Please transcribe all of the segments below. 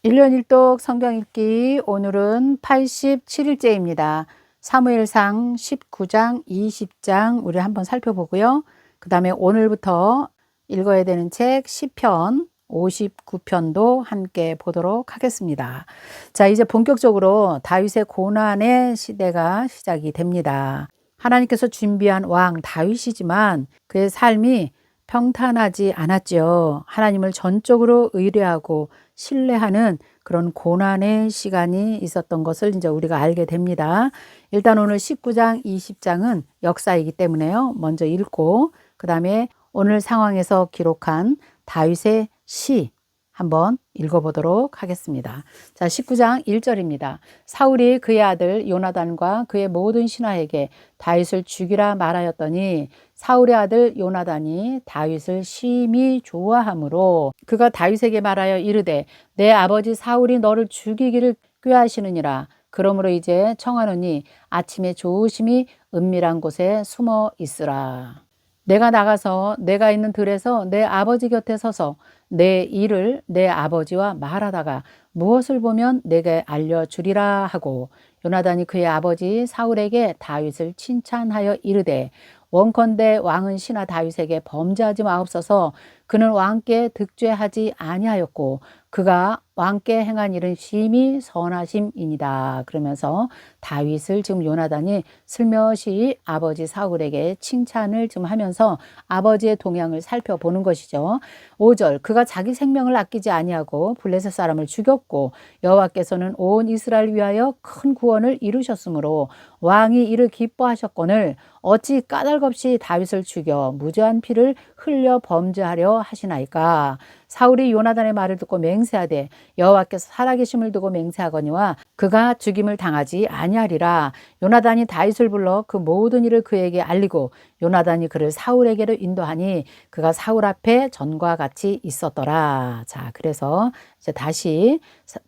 1년 1독 성경 읽기 오늘은 87일째입니다. 사무엘상 19장, 20장 우리 한번 살펴보고요. 그 다음에 오늘부터 읽어야 되는 책 시편 59편도 함께 보도록 하겠습니다. 자, 이제 본격적으로 다윗의 고난의 시대가 시작이 됩니다. 하나님께서 준비한 왕 다윗이지만 그의 삶이 평탄하지 않았죠. 하나님을 전적으로 의뢰하고 신뢰하는 그런 고난의 시간이 있었던 것을 이제 우리가 알게 됩니다. 일단 오늘 19장, 20장은 역사이기 때문에요. 먼저 읽고 그 다음에 오늘 상황에서 기록한 다윗의 시 한번 읽어보도록 하겠습니다. 자, 19장 1절입니다. 사울이 그의 아들 요나단과 그의 모든 신하에게 다윗을 죽이라 말하였더니 사울의 아들 요나단이 다윗을 심히 좋아하므로 그가 다윗에게 말하여 이르되 내 아버지 사울이 너를 죽이기를 꾀하시느니라. 그러므로 이제 청하노니 아침에 조심히 은밀한 곳에 숨어 있으라. 내가 나가서 내가 있는 들에서 내 아버지 곁에 서서 내 일을 내 아버지와 말하다가 무엇을 보면 내게 알려주리라 하고 요나단이 그의 아버지 사울에게 다윗을 칭찬하여 이르되 원컨대 왕은 신하 다윗에게 범죄하지 마옵소서. 그는 왕께 득죄하지 아니하였고 그가 왕께 행한 일은 심히 선하심이니이다. 그러면서 다윗을 지금 요나단이 슬며시 아버지 사울에게 칭찬을 좀 하면서 아버지의 동향을 살펴보는 것이죠. 5절 그가 자기 생명을 아끼지 아니하고 블레셋 사람을 죽였고 여호와께서는 온 이스라엘 위하여 큰 구원을 이루셨으므로 왕이 이를 기뻐하셨거늘 어찌 까닭없이 다윗을 죽여 무죄한 피를 흘려 범죄하려 하시나이까. 사울이 요나단의 말을 듣고 맹세하되 여호와께서 살아계심을 두고 맹세하거니와 그가 죽임을 당하지 아니하리라. 요나단이 다윗을 불러 그 모든 일을 그에게 알리고 요나단이 그를 사울에게로 인도하니 그가 사울 앞에 전과 같이 있었더라. 자, 그래서 이제 다시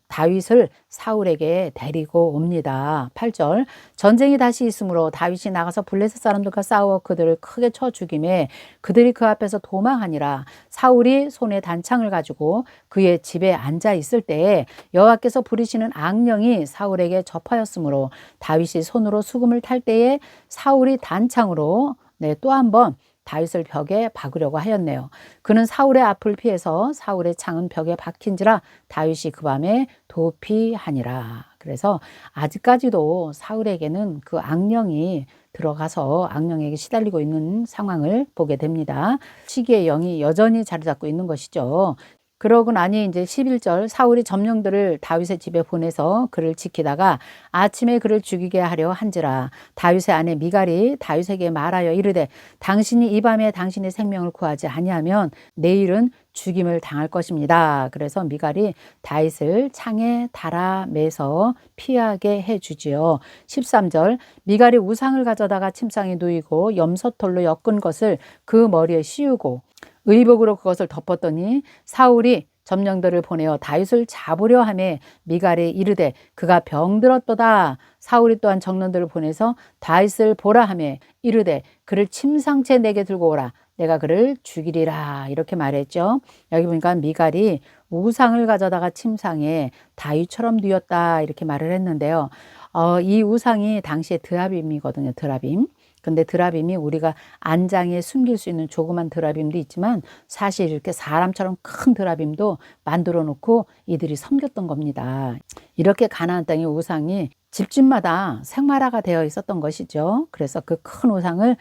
다윗을 사울에게 데리고 옵니다. 8절 전쟁이 다시 있으므로 다윗이 나가서 블레셋 사람들과 싸워 그들을 크게 쳐 죽임에 그들이 그 앞에서 도망하니라. 사울이 손에 단창을 가지고 그의 집에 앉아 있을 때에 여호와께서 부리시는 악령이 사울에게 접하였으므로 다윗이 손으로 수금을 탈 때에 사울이 단창으로 또 한 번 다윗을 벽에 박으려고 하였네요. 그는 사울의 앞을 피해서 사울의 창은 벽에 박힌지라 다윗이 그 밤에 도피하니라. 그래서 아직까지도 사울에게는 그 악령이 들어가서 악령에게 시달리고 있는 상황을 보게 됩니다. 시기의 영이 여전히 자리 잡고 있는 것이죠. 그러고 나니 이제 11절 사울이 점령들을 다윗의 집에 보내서 그를 지키다가 아침에 그를 죽이게 하려 한지라. 다윗의 아내 미갈이 다윗에게 말하여 이르되 당신이 이 밤에 당신의 생명을 구하지 아니하면 내일은 죽임을 당할 것입니다. 그래서 미갈이 다윗을 창에 달아 매서 피하게 해주지요. 13절 미갈이 우상을 가져다가 침상에 누이고 염소털로 엮은 것을 그 머리에 씌우고 의복으로 그것을 덮었더니 사울이 점령들을 보내어 다윗을 잡으려 하매 미갈이 이르되 그가 병들었도다. 사울이 또한 정론들을 보내서 다윗을 보라 하매 이르되 그를 침상채 내게 들고 오라. 내가 그를 죽이리라. 이렇게 말했죠. 여기 보니까 미갈이 우상을 가져다가 침상에 다윗처럼 뉘었다 이렇게 말을 했는데요. 이 우상이 당시에 드라빔이거든요. 드라빔. 근데 드라빔이 우리가 안장에 숨길 수 있는 조그만 드라빔도 있지만 사실 이렇게 사람처럼 큰 드라빔도 만들어 놓고 이들이 섬겼던 겁니다. 이렇게 가나안 땅의 우상이 집집마다 생활화가 되어 있었던 것이죠. 그래서 그 큰 우상을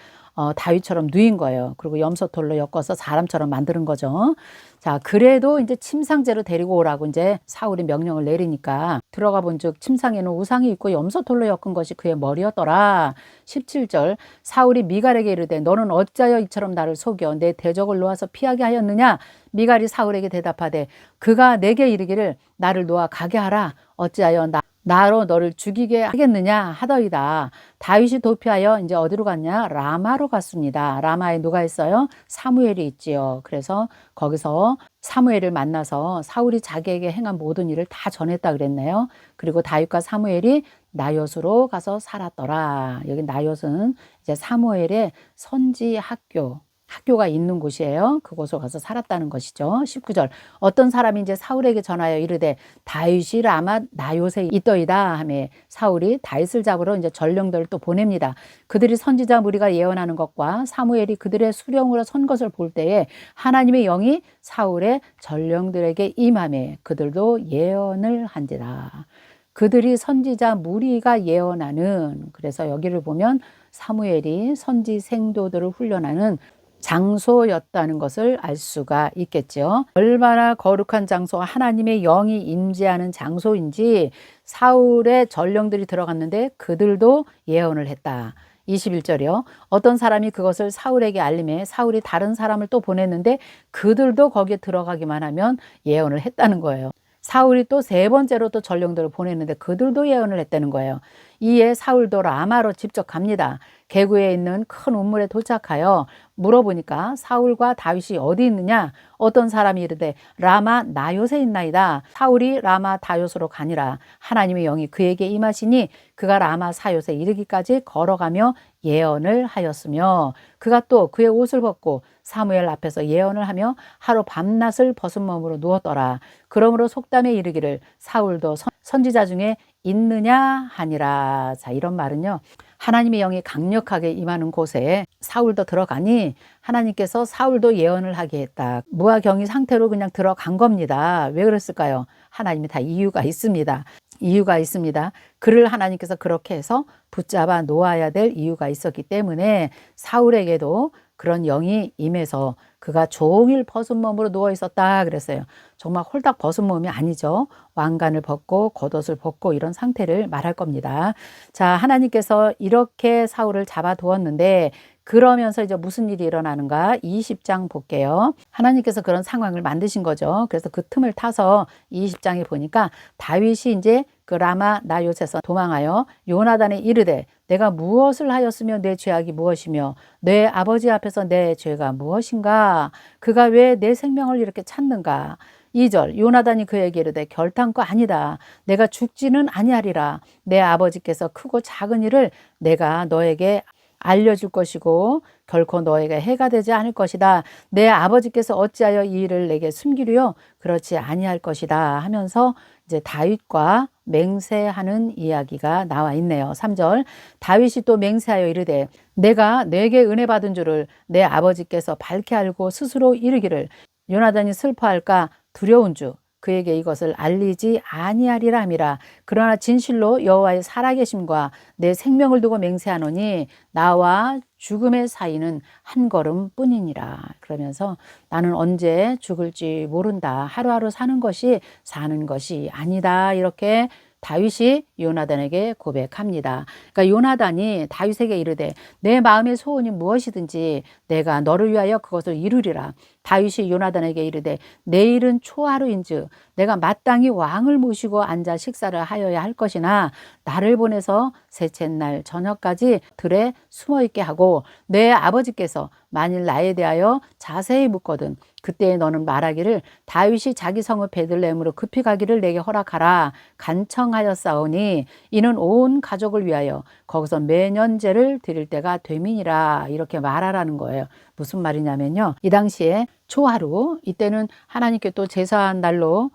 다윗처럼 누인 거예요. 그리고 염소털로 엮어서 사람처럼 만드는 거죠. 자, 그래도 이제 침상제로 데리고 오라고 이제 사울이 명령을 내리니까 들어가 본즉 침상에는 우상이 있고 염소털로 엮은 것이 그의 머리였더라. 17절 사울이 미갈에게 이르되 너는 어찌하여 이처럼 나를 속여 내 대적을 놓아서 피하게 하였느냐. 미갈이 사울에게 대답하되 그가 내게 이르기를 나를 놓아 가게 하라. 어찌하여 나로 너를 죽이게 하겠느냐 하더이다. 다윗이 도피하여 이제 어디로 갔냐? 라마로 갔습니다. 라마에 누가 있어요? 사무엘이 있지요. 그래서 거기서 사무엘을 만나서 사울이 자기에게 행한 모든 일을 다 전했다 그랬네요. 그리고 다윗과 사무엘이 나요스로 가서 살았더라. 여기 나요스는 이제 사무엘의 선지 학교 학교가 있는 곳이에요. 그곳으로 가서 살았다는 것이죠. 19절. 어떤 사람이 이제 사울에게 전하여 이르되 다윗이 라마 나요새 있더이다 하매 사울이 다윗을 잡으러 이제 전령들을 또 보냅니다. 그들이 선지자 무리가 예언하는 것과 사무엘이 그들의 수령으로 선 것을 볼 때에 하나님의 영이 사울의 전령들에게 임하매 그들도 예언을 한지라. 그들이 선지자 무리가 예언하는, 그래서 여기를 보면 사무엘이 선지 생도들을 훈련하는 장소였다는 것을 알 수가 있겠죠. 얼마나 거룩한 장소, 하나님의 영이 임재하는 장소인지 사울의 전령들이 들어갔는데 그들도 예언을 했다. 21절이요. 어떤 사람이 그것을 사울에게 알림해 사울이 다른 사람을 또 보냈는데 그들도 거기에 들어가기만 하면 예언을 했다는 거예요. 사울이 또 세 번째로 또 전령들을 보냈는데 그들도 예언을 했다는 거예요. 이에 사울도 라마로 직접 갑니다. 개구에 있는 큰 우물에 도착하여 물어보니까 사울과 다윗이 어디 있느냐? 어떤 사람이 이르되 라마 나요새 있나이다. 사울이 라마 다요스로 가니라. 하나님의 영이 그에게 임하시니 그가 라마 사요새 이르기까지 걸어가며 예언을 하였으며 그가 또 그의 옷을 벗고 사무엘 앞에서 예언을 하며 하루 밤낮을 벗은 몸으로 누웠더라. 그러므로 속담에 이르기를 사울도 선지자 중에 있느냐 하니라. 자, 이런 말은요. 하나님의 영이 강력하게 임하는 곳에 사울도 들어가니 하나님께서 사울도 예언을 하게 했다. 무화경이 상태로 그냥 들어간 겁니다. 왜 그랬을까요? 하나님이 다 이유가 있습니다. 이유가 있습니다. 그를 하나님께서 그렇게 해서 붙잡아 놓아야 될 이유가 있었기 때문에 사울에게도 그런 영이 임해서 그가 종일 벗은 몸으로 누워 있었다 그랬어요. 정말 홀딱 벗은 몸이 아니죠. 왕관을 벗고 겉옷을 벗고 이런 상태를 말할 겁니다. 자, 하나님께서 이렇게 사울을 잡아두었는데 그러면서 이제 무슨 일이 일어나는가? 20장 볼게요. 하나님께서 그런 상황을 만드신 거죠. 그래서 그 틈을 타서 20장에 보니까 다윗이 이제 그 라마 나요새에서 도망하여 요나단에 이르되 내가 무엇을 하였으며 내 죄악이 무엇이며 내 아버지 앞에서 내 죄가 무엇인가? 그가 왜 내 생명을 이렇게 찾는가? 2절 요나단이 그에게 이르되 결단코 아니다. 내가 죽지는 아니하리라. 내 아버지께서 크고 작은 일을 내가 너에게 알려줄 것이고 결코 너에게 해가 되지 않을 것이다. 내 아버지께서 어찌하여 이 일을 내게 숨기려 그렇지 아니할 것이다 하면서 이제 다윗과 맹세하는 이야기가 나와 있네요. 3절 다윗이 또 맹세하여 이르되 내가 내게 은혜 받은 줄을 내 아버지께서 밝게 알고 스스로 이르기를 요나단이 슬퍼할까 두려운 주 그에게 이것을 알리지 아니하리라 함이라. 그러나 진실로 여호와의 살아계심과 내 생명을 두고 맹세하노니 나와 죽음의 사이는 한 걸음뿐이니라. 그러면서 나는 언제 죽을지 모른다. 하루하루 사는 것이 사는 것이 아니다. 이렇게 다윗이 요나단에게 고백합니다. 그러니까 요나단이 다윗에게 이르되 내 마음의 소원이 무엇이든지 내가 너를 위하여 그것을 이루리라. 다윗이 요나단에게 이르되 내일은 초하루인즉 내가 마땅히 왕을 모시고 앉아 식사를 하여야 할 것이나 나를 보내서 셋째 날 저녁까지 들에 숨어 있게 하고 내 아버지께서 만일 나에 대하여 자세히 묻거든 그때 너는 말하기를 다윗이 자기 성읍 베들레헴으로 급히 가기를 내게 허락하라 간청하였사오니 이는 온 가족을 위하여 거기서 매년제를 드릴 때가 되민이라. 이렇게 말하라는 거예요. 무슨 말이냐면요, 이 당시에 초하루, 이때는 하나님께 또 제사한 날로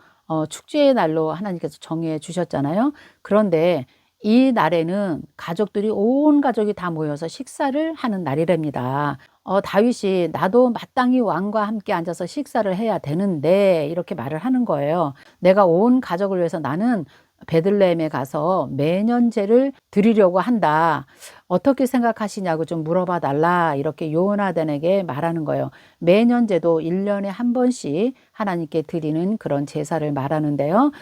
축제의 날로 하나님께서 정해 주셨잖아요. 그런데 이 날에는 가족들이 온 가족이 다 모여서 식사를 하는 날이랍니다. 다윗이 나도 마땅히 왕과 함께 앉아서 식사를 해야 되는데 이렇게 말을 하는 거예요. 내가 온 가족을 위해서 나는 베들레헴에 가서 매년제를 드리려고 한다. 어떻게 생각하시냐고 좀 물어봐 달라. 이렇게 요나단에게 말하는 거예요. 매년제도 1년에 한 번씩 하나님께 드리는 그런 제사를 말하는데요.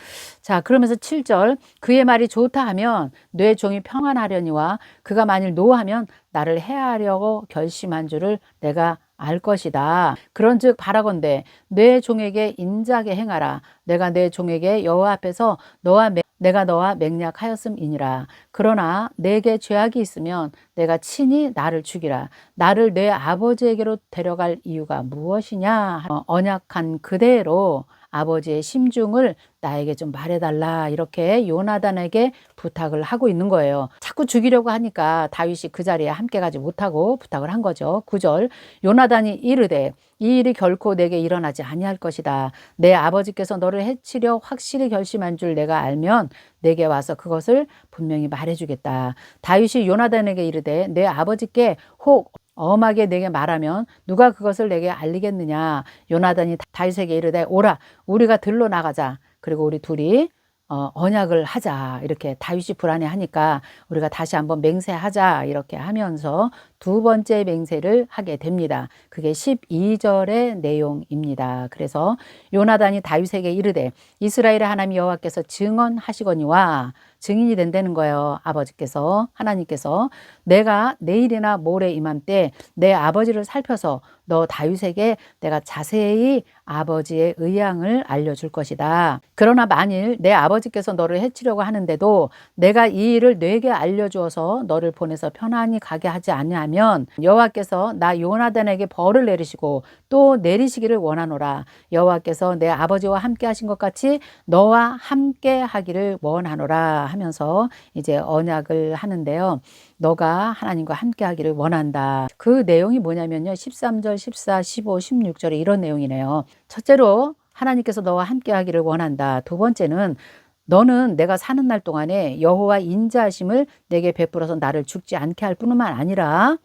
자, 그러면서 7절 그의 말이 좋다 하면 내 종이 평안하려니와 그가 만일 노하면 나를 해하려고 결심한 줄을 내가 알 것이다. 그런즉 바라건대 내 종에게 인자하게 행하라. 내가 내 종에게 여호와 앞에서 너와 내가 너와 맹약하였음이니라. 그러나 내게 죄악이 있으면 내가 친히 나를 죽이라. 나를 내 아버지에게로 데려갈 이유가 무엇이냐? 언약한 그대로 아버지의 심중을 나에게 좀 말해달라, 이렇게 요나단에게 부탁을 하고 있는 거예요. 자꾸 죽이려고 하니까 다윗이 그 자리에 함께 가지 못하고 부탁을 한 거죠. 9절, 요나단이 이르되 이 일이 결코 내게 일어나지 아니할 것이다. 내 아버지께서 너를 해치려 확실히 결심한 줄 내가 알면 내게 와서 그것을 분명히 말해주겠다. 다윗이 요나단에게 이르되 내 아버지께 혹 엄하게 내게 말하면 누가 그것을 내게 알리겠느냐. 요나단이 다윗에게 이르되 오라, 우리가 들로 나가자. 그리고 우리 둘이 언약을 하자. 이렇게 다윗이 불안해하니까 우리가 다시 한번 맹세하자, 이렇게 하면서 두 번째 맹세를 하게 됩니다. 그게 12절의 내용입니다. 그래서 요나단이 다윗에게 이르되 이스라엘의 하나님 여호와께서 증언하시거니와, 증인이 된다는 거예요. 아버지께서, 하나님께서 내가 내일이나 모레 이맘때 내 아버지를 살펴서 너 다윗에게 내가 자세히 아버지의 의향을 알려줄 것이다. 그러나 만일 내 아버지께서 너를 해치려고 하는데도 내가 이 일을 내게 알려주어서 너를 보내서 편안히 가게 하지 않으면 여호와께서 나 요나단에게 벌을 내리시고 또 내리시기를 원하노라. 여호와께서 내 아버지와 함께 하신 것 같이 너와 함께 하기를 원하노라 하면서 이제 언약을 하는데요. 너가 하나님과 함께 하기를 원한다. 그 내용이 뭐냐면요. 13절, 14, 15, 16절에 이런 내용이네요. 첫째로 하나님께서 너와 함께 하기를 원한다. 두 번째는 너는 내가 사는 날 동안에 여호와 인자하심을 내게 베풀어서 나를 죽지 않게 할 뿐만 아니라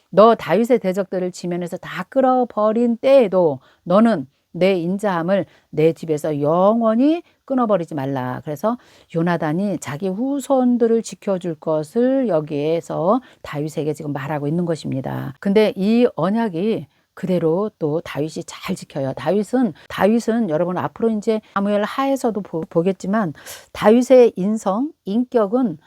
너 다윗의 대적들을 지면에서 다 끌어버린 때에도 너는 내 인자함을 내 집에서 영원히 끊어버리지 말라. 그래서 요나단이 자기 후손들을 지켜줄 것을 여기에서 다윗에게 지금 말하고 있는 것입니다. 근데 이 언약이 그대로 또 다윗이 잘 지켜요. 다윗은 여러분 앞으로 이제 사무엘 하에서도 보겠지만 다윗의 인성, 인격은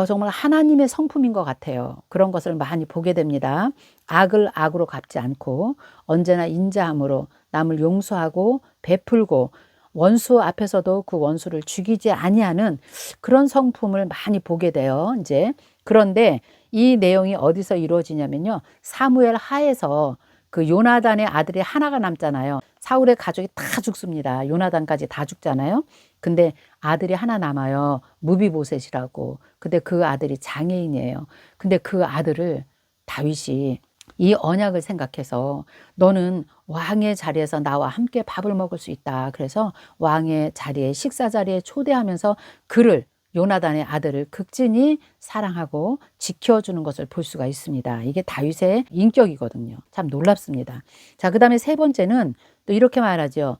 정말 하나님의 성품인 것 같아요. 그런 것을 많이 보게 됩니다. 악을 악으로 갚지 않고 언제나 인자함으로 남을 용서하고 베풀고 원수 앞에서도 그 원수를 죽이지 아니하는 그런 성품을 많이 보게 돼요. 이제 그런데 이 내용이 어디서 이루어지냐면요. 사무엘 하에서 그 요나단의 아들이 하나가 남잖아요. 사울의 가족이 다 죽습니다. 요나단까지 다 죽잖아요. 근데 아들이 하나 남아요. 무비보셋이라고. 근데 그 아들이 장애인이에요. 근데 그 아들을 다윗이 이 언약을 생각해서 너는 왕의 자리에서 나와 함께 밥을 먹을 수 있다. 그래서 왕의 자리에, 식사 자리에 초대하면서 그를, 요나단의 아들을 극진히 사랑하고 지켜주는 것을 볼 수가 있습니다. 이게 다윗의 인격이거든요. 참 놀랍습니다. 자, 그 다음에 세 번째는 또 이렇게 말하죠.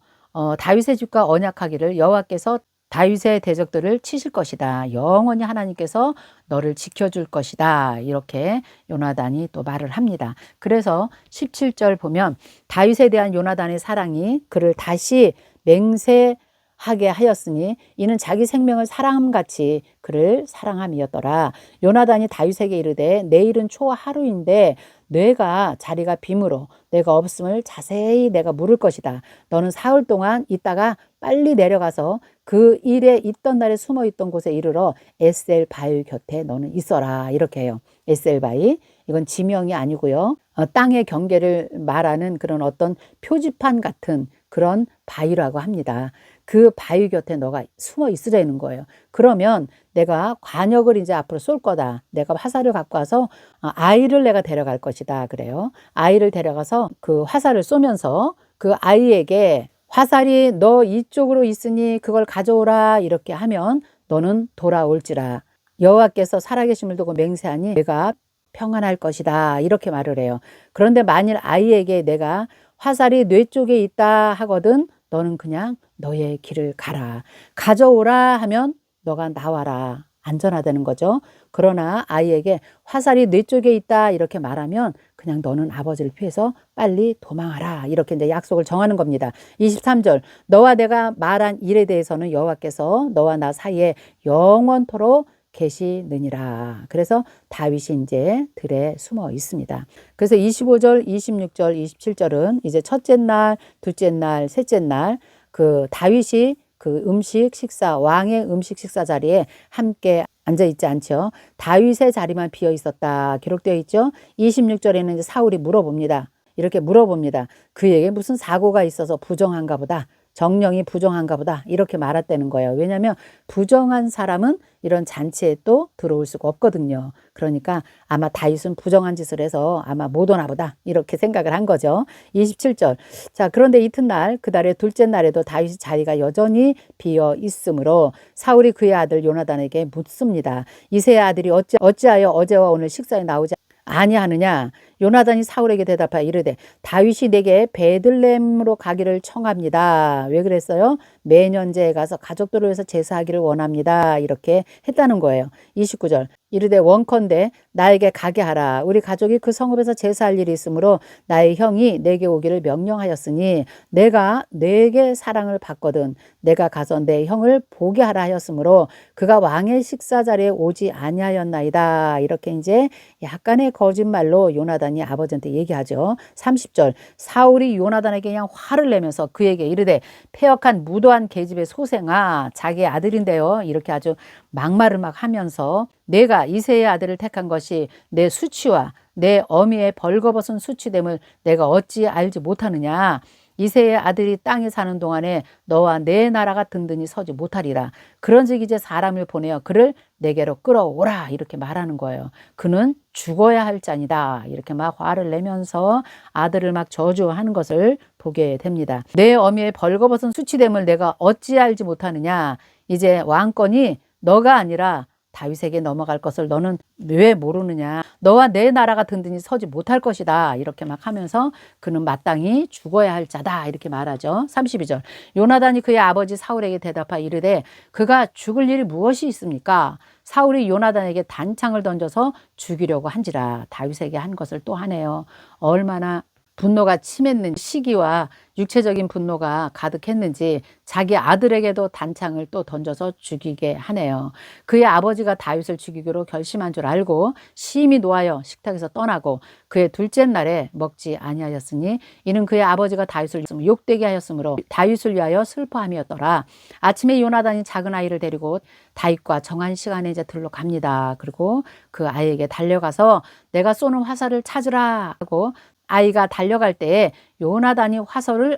다윗의 집과 언약하기를 여호와께서 다윗의 대적들을 치실 것이다. 영원히 하나님께서 너를 지켜줄 것이다. 이렇게 요나단이 또 말을 합니다. 그래서 17절 보면 다윗에 대한 요나단의 사랑이 그를 다시 맹세하게 하였으니 이는 자기 생명을 사랑함같이 그를 사랑함이었더라. 요나단이 다윗에게 이르되 내일은 초하루인데 뇌가 자리가 빔으로 내가 없음을 자세히 내가 물을 것이다. 너는 사흘 동안 있다가 빨리 내려가서 그 일에 있던 날에 숨어 있던 곳에 이르러 에셀 바위 곁에 너는 있어라. 이렇게 해요. 에셀 바위. 이건 지명이 아니고요. 땅의 경계를 말하는 그런 어떤 표지판 같은 그런 바위라고 합니다. 그 바위 곁에 너가 숨어 있으라는 거예요. 그러면 내가 관역을 이제 앞으로 쏠 거다. 내가 화살을 갖고 와서 아이를 내가 데려갈 것이다. 그래요. 아이를 데려가서 그 화살을 쏘면서 그 아이에게 화살이 너 이쪽으로 있으니 그걸 가져오라. 이렇게 하면 너는 돌아올지라. 여호와께서 살아계심을 두고 맹세하니 내가 평안할 것이다. 이렇게 말을 해요. 그런데 만일 아이에게 내가 화살이 뇌 쪽에 있다 하거든 너는 그냥 너의 길을 가라. 가져오라 하면 너가 나와라. 안전하다는 거죠. 그러나 아이에게 화살이 뇌 쪽에 있다 이렇게 말하면 그냥 너는 아버지를 피해서 빨리 도망하라. 이렇게 이제 약속을 정하는 겁니다. 23절 너와 내가 말한 일에 대해서는 여호와께서 너와 나 사이에 영원토록 계시느니라. 그래서 다윗이 이제 들에 숨어 있습니다. 그래서 25절, 26절, 27절은 이제 첫째 날, 둘째 날, 셋째 날 그 다윗이 그 식사, 왕의 식사 자리에 함께 앉아 있지 않죠. 다윗의 자리만 비어 있었다 기록되어 있죠. 26절에는 이제 사울이 물어봅니다. 이렇게 물어봅니다. 그에게 무슨 사고가 있어서 부정한가 보다. 정령이 부정한가 보다. 이렇게 말했다는 거예요. 왜냐하면 부정한 사람은 이런 잔치에 또 들어올 수가 없거든요. 그러니까 아마 다윗은 부정한 짓을 해서 아마 못 오나 보다. 이렇게 생각을 한 거죠. 27절. 자, 그런데 이튿날 그달의 둘째 날에도 다윗의 자리가 여전히 비어 있으므로 사울이 그의 아들 요나단에게 묻습니다. 이새의 아들이 어찌하여 어제와 오늘 식사에 나오지 아니하느냐. 요나단이 사울에게 대답하여 이르되 다윗이 내게 베들레헴으로 가기를 청합니다. 왜 그랬어요? 매년제에 가서 가족들을 위해서 제사하기를 원합니다. 이렇게 했다는 거예요. 29절. 이르되 원컨대 나에게 가게 하라. 우리 가족이 그 성읍에서 제사할 일이 있으므로 나의 형이 내게 오기를 명령하였으니 내가 내게 사랑을 받거든 내가 가서 내 형을 보게 하라 하였으므로 그가 왕의 식사 자리에 오지 아니하였나이다. 이렇게 이제 약간의 거짓말로 요나단이 아버지한테 얘기하죠. 30절. 사울이 요나단에게 그냥 화를 내면서 그에게 이르되 패역한 무도한 계집의 소생아, 자기의 아들인데요. 이렇게 아주 막말을 막 하면서 내가 이새의 아들을 택한 것이 내 수치와 내 어미의 벌거벗은 수치됨을 내가 어찌 알지 못하느냐. 이새의 아들이 땅에 사는 동안에 너와 내 나라가 든든히 서지 못하리라. 그런즉 이제 사람을 보내어 그를 내게로 끌어오라. 이렇게 말하는 거예요. 그는 죽어야 할 자니다. 이렇게 막 화를 내면서 아들을 막 저주하는 것을 보게 됩니다. 내 어미의 벌거벗은 수치됨을 내가 어찌 알지 못하느냐. 이제 왕권이 너가 아니라 다윗에게 넘어갈 것을 너는 왜 모르느냐. 너와 내 나라가 든든히 서지 못할 것이다. 이렇게 막 하면서 그는 마땅히 죽어야 할 자다. 이렇게 말하죠. 32절. 요나단이 그의 아버지 사울에게 대답하여 이르되 그가 죽을 일이 무엇이 있습니까? 사울이 요나단에게 단창을 던져서 죽이려고 한지라. 다윗에게 한 것을 또 하네요. 얼마나 분노가 심했는지, 시기와 육체적인 분노가 가득했는지 자기 아들에게도 단창을 또 던져서 죽이게 하네요. 그의 아버지가 다윗을 죽이기로 결심한 줄 알고 심히 노하여 식탁에서 떠나고 그의 둘째 날에 먹지 아니하였으니 이는 그의 아버지가 다윗을 욕되게 하였으므로 다윗을 위하여 슬퍼함이었더라. 아침에 요나단이 작은 아이를 데리고 다윗과 정한 시간에 이제 들러 갑니다. 그리고 그 아이에게 달려가서 내가 쏘는 화살을 찾으라 하고 아이가 달려갈 때에 요나단이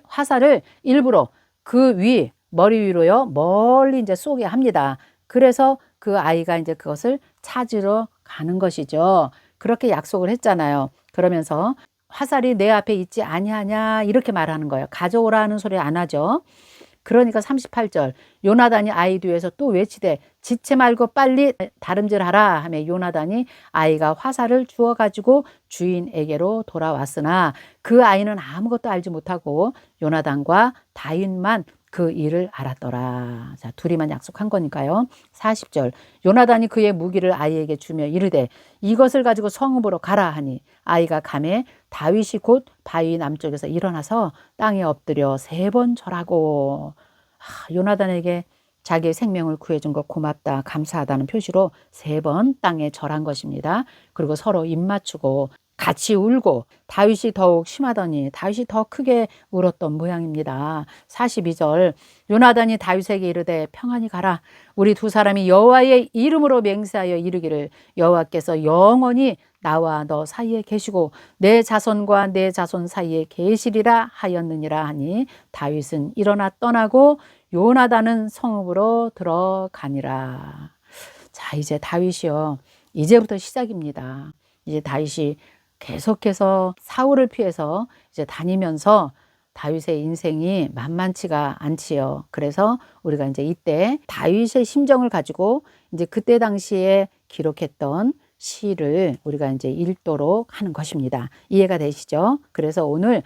화살을 일부러 그 머리 위로요, 멀리 이제 쏘게 합니다. 그래서 그 아이가 이제 그것을 찾으러 가는 것이죠. 그렇게 약속을 했잖아요. 그러면서 화살이 내 앞에 있지 아니하냐 이렇게 말하는 거예요. 가져오라는 소리 안 하죠. 그러니까 38절 요나단이 아이 뒤에서 또 외치되 지체 말고 빨리 다름질하라 하며 요나단이 아이가 화살을 주워 가지고 주인에게로 돌아왔으나 그 아이는 아무것도 알지 못하고 요나단과 다윗만 그 일을 알았더라. 자, 둘이만 약속한 거니까요. 40절 요나단이 그의 무기를 아이에게 주며 이르되 이것을 가지고 성읍으로 가라 하니 아이가 가매 다윗이 곧 바위 남쪽에서 일어나서 땅에 엎드려 3번 절하고 요나단에게 자기의 생명을 구해준 것 고맙다 감사하다는 표시로 3번 땅에 절한 것입니다. 그리고 서로 입 맞추고 같이 울고 다윗이 더욱 심하더니 다윗이 더 크게 울었던 모양입니다. 42절 요나단이 다윗에게 이르되 평안히 가라. 우리 두 사람이 여호와의 이름으로 맹세하여 이르기를 여호와께서 영원히 나와 너 사이에 계시고 내 자손과 내 자손 사이에 계시리라 하였느니라 하니 다윗은 일어나 떠나고 요나단은 성읍으로 들어가니라. 자, 이제 다윗이요. 이제부터 시작입니다. 이제 다윗이 계속해서 사울을 피해서 이제 다니면서 다윗의 인생이 만만치가 않지요. 그래서 우리가 이제 이때 다윗의 심정을 가지고 이제 그때 당시에 기록했던 시를 우리가 이제 읽도록 하는 것입니다. 이해가 되시죠? 그래서 오늘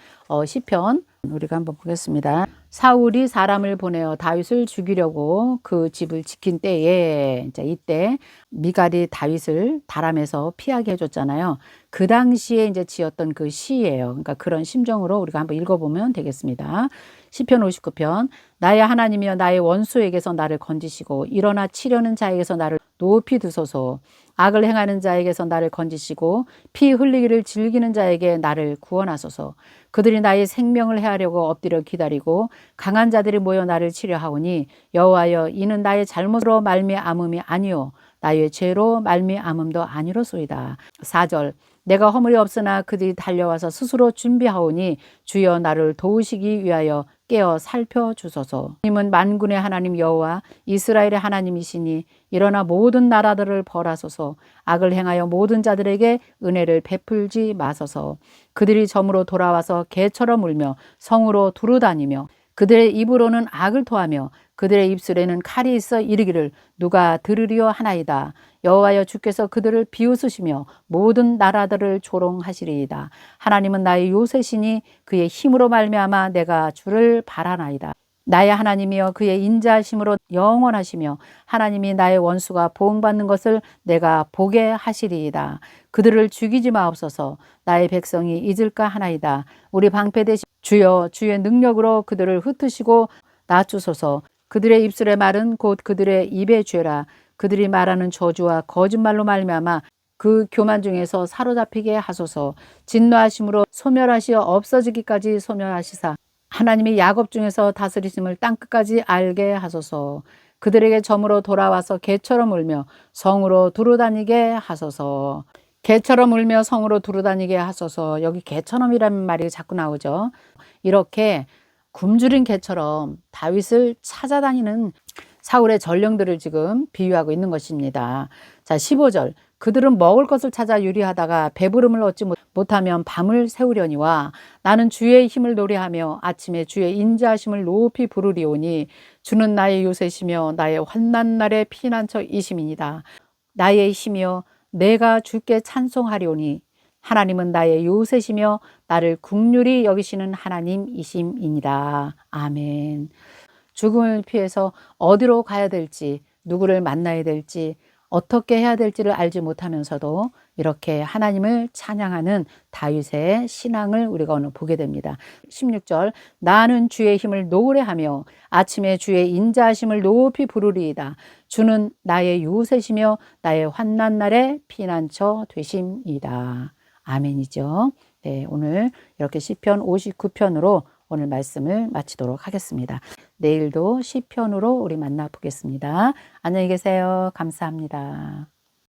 시편 우리가 한번 보겠습니다. 사울이 사람을 보내어 다윗을 죽이려고 그 집을 지킨 때에 이때 미갈이 다윗을 다람에서 피하게 해줬잖아요. 그 당시에 이제 지었던 그 시예요. 그러니까 그런 심정으로 우리가 한번 읽어보면 되겠습니다. 시편 59편 나의 하나님이여 나의 원수에게서 나를 건지시고 일어나 치려는 자에게서 나를 높이 두소서. 악을 행하는 자에게서 나를 건지시고 피 흘리기를 즐기는 자에게 나를 구원하소서. 그들이 나의 생명을 해하려고 엎드려 기다리고 강한 자들이 모여 나를 치려하오니 여호와여, 이는 나의 잘못으로 말미암음이 아니요 나의 죄로 말미암음도 아니로소이다. 4절. 내가 허물이 없으나 그들이 달려와서 스스로 준비하오니 주여 나를 도우시기 위하여 깨어 살펴주소서. 주님은 만군의 하나님 여호와 이스라엘의 하나님이시니 일어나 모든 나라들을 벌하소서. 악을 행하여 모든 자들에게 은혜를 베풀지 마소서. 그들이 점으로 돌아와서 개처럼 울며 성으로 두루다니며 그들의 입으로는 악을 토하며 그들의 입술에는 칼이 있어 이르기를 누가 들으리요 하나이다. 여호와여, 주께서 그들을 비웃으시며 모든 나라들을 조롱하시리이다. 하나님은 나의 요새시니 그의 힘으로 말미암아 내가 주를 바라나이다. 나의 하나님이여, 그의 인자하심으로 영원하시며 하나님이 나의 원수가 보응받는 것을 내가 보게 하시리이다. 그들을 죽이지 마옵소서. 나의 백성이 잊을까 하나이다. 우리 방패 되신 주여, 주의 능력으로 그들을 흩으시고 낮추소서. 그들의 입술의 말은 곧 그들의 입의 죄라. 그들이 말하는 저주와 거짓말로 말미암아 그 교만 중에서 사로잡히게 하소서. 진노하심으로 소멸하시어 없어지기까지 소멸하시사 하나님이 야곱 중에서 다스리심을 땅끝까지 알게 하소서. 그들에게 점으로 돌아와서 개처럼 울며 성으로 두루다니게 하소서. 개처럼 울며 성으로 두루다니게 하소서. 여기 개처럼이라는 말이 자꾸 나오죠. 이렇게 굶주린 개처럼 다윗을 찾아다니는 사울의 전령들을 지금 비유하고 있는 것입니다. 자, 15절. 그들은 먹을 것을 찾아 유리하다가 배부름을 얻지 못하면 밤을 새우려니와 나는 주의 힘을 노래하며 아침에 주의 인자하심을 높이 부르리오니 주는 나의 요새시며 나의 환난 날의 피난처이심이니이다. 나의 힘이여, 내가 주께 찬송하리오니 하나님은 나의 요새시며 나를 긍휼히 여기시는 하나님이심이니라. 아멘. 죽음을 피해서 어디로 가야 될지, 누구를 만나야 될지, 어떻게 해야 될지를 알지 못하면서도 이렇게 하나님을 찬양하는 다윗의 신앙을 우리가 오늘 보게 됩니다. 16절. 나는 주의 힘을 노래하며 아침에 주의 인자하심을 높이 부르리이다. 주는 나의 요새시며 나의 환난 날의 피난처 되심이다. 아멘이죠. 네, 오늘 이렇게 시편 59편으로 오늘 말씀을 마치도록 하겠습니다. 내일도 시편으로 우리 만나 보겠습니다. 안녕히 계세요. 감사합니다.